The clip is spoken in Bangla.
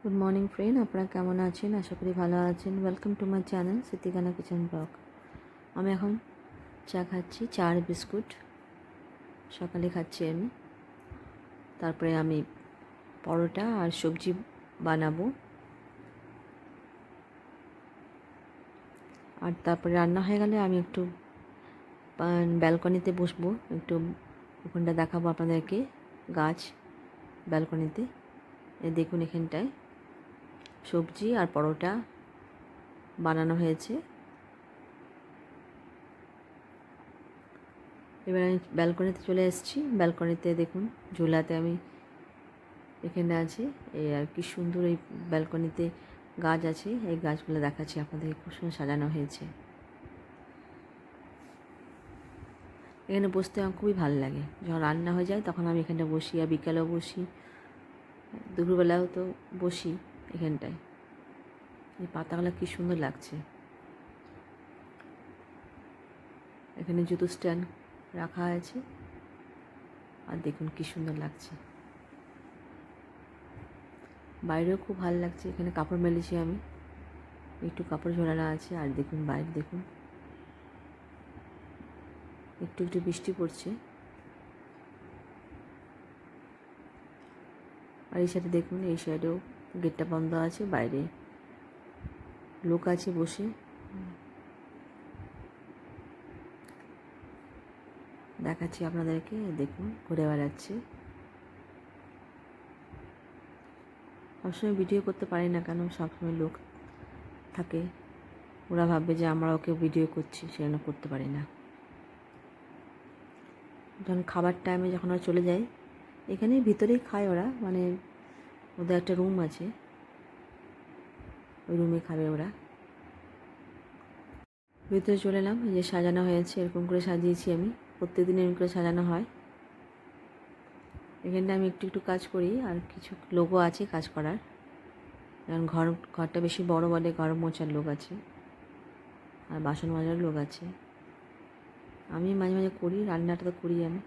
গুড মর্নিং ফ্রেন্ড, আপনারা কেমন আছেন? আশা করি ভালো আছেন। Welcome to my channel Siddiqana kitchen vlog. আমি এখন চা খাচ্ছি, চা আর বিস্কুট সকালে খাচ্ছি আমি। তারপরে আমি পরোটা আর সবজি বানাবো, আর তারপরে রান্না হয়ে গেলে আমি একটু ব্যালকনিতে বসবো, একটু ওখানটা দেখাবো আপনাদেরকে গাছ ব্যালকনিতে। দেখুন এখানটায় সবজি আর পরোটা বানানো হয়েছে। এবার আমি ব্যালকনিতে চলে এসেছি। ব্যালকনিতে দেখুন ঝুলাতে আমি এখানে আছি। এই আর কি সুন্দর এই ব্যালকনিতে গাছ আছে, এই গাছগুলো দেখাচ্ছি আপনাদের, খুব সুন্দর সাজানো হয়েছে। এখানে বসতে আমার খুবই ভালো লাগে। যখন রান্না হয়ে যায় তখন আমি এখানটা বসি, আর বিকালেও বসি, দুপুরবেলাও তো বসি এখানটায়। এই পাতাগুলো কী সুন্দর লাগছে। এখানে জুতো স্ট্যান্ড রাখা আছে, আর দেখুন কী সুন্দর লাগছে। বাইরেও খুব ভালো লাগছে। এখানে কাপড় মেলেছি আমি, একটু কাপড় ঝোলানো আছে। আর দেখুন বাইরে দেখুন একটু একটু বৃষ্টি পড়ছে। আর এই সাইডে দেখুন, এই সাইডেও গেটটা বন্ধ আছে, বাইরে লোক আছে বসে। দেখাচ্ছি আপনাদেরকে, দেখুন ঘুরে বেড়াচ্ছে। সবসময় ভিডিও করতে পারি না, কেন সবসময় লোক থাকে, ওরা ভাববে যে আমরা ওকে ভিডিও করছি, সেজন্য করতে পারি না। যখন খাবার টাইমে যখন ওরা চলে যায়, এখানেই ভিতরেই খায় ওরা, মানে ওদের একটা রুম আছে, ওই রুমে খাবে ওরা। ভিতরে চলে এলাম। এই যে সাজানো হয়েছে, এরকম করে সাজিয়েছি আমি, প্রত্যেকদিন এরকম করে সাজানো হয়। এখানটা আমি একটু একটু কাজ করি, আর কিছু লোকও আছে কাজ করার। কারণ ঘরটা বেশি বড় বলে ঘর মোছার লোক আছে, আর বাসন মাজার লোক আছে। আমি মাঝে মাঝে করি, রান্নাটা তো করি আমি।